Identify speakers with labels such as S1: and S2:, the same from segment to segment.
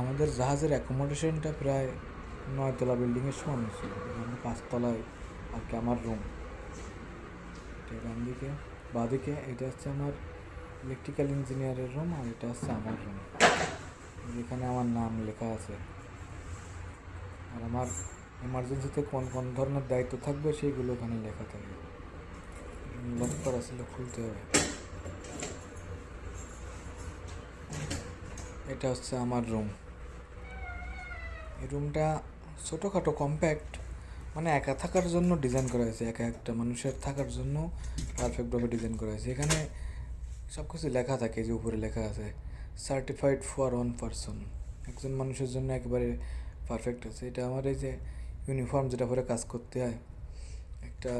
S1: আমাদের জাহাজের অ্যাকোমোডেশনটা প্রায় 9 তলা বিল্ডিংয়ের সমান ছিল। আমি 5 তলায় আর কি আমার রুম। ডান দিকে বাঁদিকে এটা হচ্ছে আমার ইলেকট্রিক্যাল ইঞ্জিনিয়ারের রুম, আর এটা হচ্ছে আমার রুম, যেখানে আমার নাম লেখা আছে। আর আমার এমার্জেন্সিতে কোন কোন ধরনের দায়িত্ব থাকবে সেইগুলো ওখানে লেখা থাকে। লক করা ছিল, খুলতে হবে। এটা হচ্ছে আমার রুম। এই রুমটা ছোটোখাটো কম্প্যাক্ট, মানে একা থাকার জন্য ডিজাইন করা হয়েছে, একা একটা মানুষের থাকার জন্য পারফেক্টভাবে ডিজাইন করা হয়েছে। এখানে সব কিছু লেখা থাকে, যে উপরে লেখা আছে সার্টিফাইড ফর 1 পারসন, একজন মানুষের জন্য একেবারে পারফেক্ট আছে। এটা আমার এই যে ইউনিফর্ম যেটা পরে কাজ করতে হয়, একটা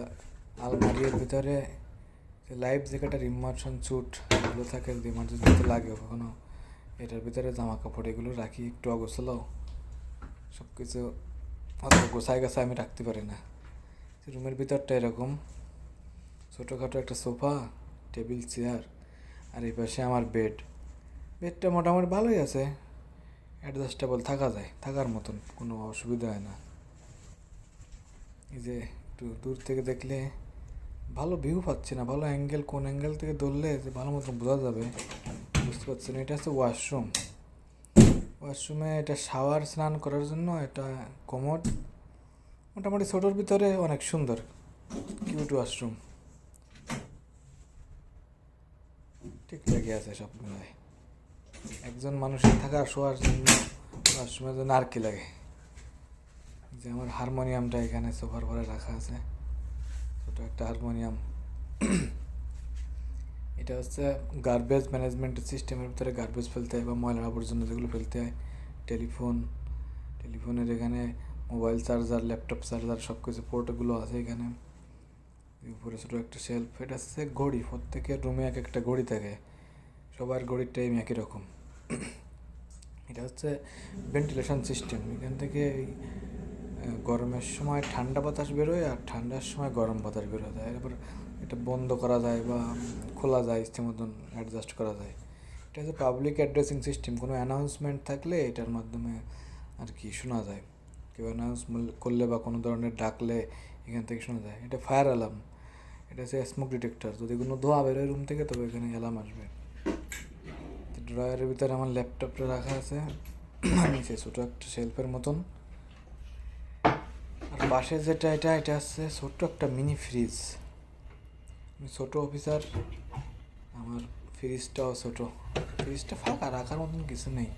S1: আলমারির ভিতরে লাইফ জ্যাকেটের ইমার্শন স্যুট এগুলো থাকে, যে ইমার্জেন্সিতে লাগে কখনো, এটার ভিতরে জামা কাপড় এগুলো রাখি একটু অগোছালো, সব কিছু অত গোছায় গাছায় আমি রাখতে পারি না। রুমের ভিতরটা এরকম, ছোটোখাটো একটা সোফা, টেবিল, চেয়ার, আর এই পাশে আমার বেডটা মোটামুটি ভালোই আছে, অ্যাডজাস্টেবল, থাকা যায়, থাকার মতন, কোনো অসুবিধা হয় না। এই যে একটু দূর থেকে দেখলে ভালো ভিউ পাচ্ছি না, ভালো অ্যাঙ্গেল, কোন অ্যাঙ্গেল থেকে ধরলে যে ভালো মতন বোঝা যাবে বুঝতে পারছি না। এটা হচ্ছে ওয়াশরুমে এটা শাওয়ার, স্নান করার জন্য এটা কমোড, মোটামুটি ছোটোর ভিতরে অনেক সুন্দর, কিউট ওয়াশরুম, ঠিকঠাকই আছে সব মিলায়। একজন মানুষের থাকা শোয়ার জন্য ওয়াশরুমের জন্য আর কি লাগে। যে আমার হারমোনিয়ামটা এখানে সোফার পরে রাখা আছে, ছোটো একটা হারমোনিয়াম। এটা হচ্ছে গার্বেজ ম্যানেজমেন্ট সিস্টেমের ভিতরে গার্বেজ ফেলতে হয় বা ময়লা আবর্জনা যেগুলো ফেলতে হয়। টেলিফোনের এখানে মোবাইল চার্জার, ল্যাপটপ চার্জার, সব কিছু পোর্টগুলো আছে এখানে। উপরে ছোটো একটা শেলফ। এটা হচ্ছে ঘড়ি, প্রত্যেকের রুমে এক একটা ঘড়ি থাকে, সবার ঘড়ির টাইম একই রকম। এটা হচ্ছে ভেন্টিলেশন সিস্টেম, এখান থেকে গরমের সময় ঠান্ডা বাতাস বেরোয় আর ঠান্ডার সময় গরম বাতাস বেরোয় যায়। এরপর এটা বন্ধ করা যায় বা খোলা যায়, ইচ্ছে মতন অ্যাডজাস্ট করা যায়। এটা হচ্ছে পাবলিক অ্যাড্রেসিং সিস্টেম, কোনো অ্যানাউন্সমেন্ট থাকলে এটার মাধ্যমে আর কি শোনা যায়, কেউ অ্যানাউন্স করলে বা কোনো ধরনের ডাকলে এখান থেকে শোনা যায়। এটা ফায়ার অ্যালার্ম, এটা হচ্ছে স্মোক ডিটেক্টর, যদি কোনো ধোঁয়া বেরোয় রুম থেকে তবে এখানে অ্যালার্ম আসবে। ড্রয়ারের ভিতরে আমার ল্যাপটপটা রাখা আছে, নিচে ছোটো একটা শেলফের মতন। আর পাশে যেটা এটা হচ্ছে ছোট্ট একটা মিনি ফ্রিজ। আমি ছোটো অফিসার, আমার ফ্রিজটাও ছোটো, ফ্রিজটা ফাঁকা, রাখার মতন কিছু নেই।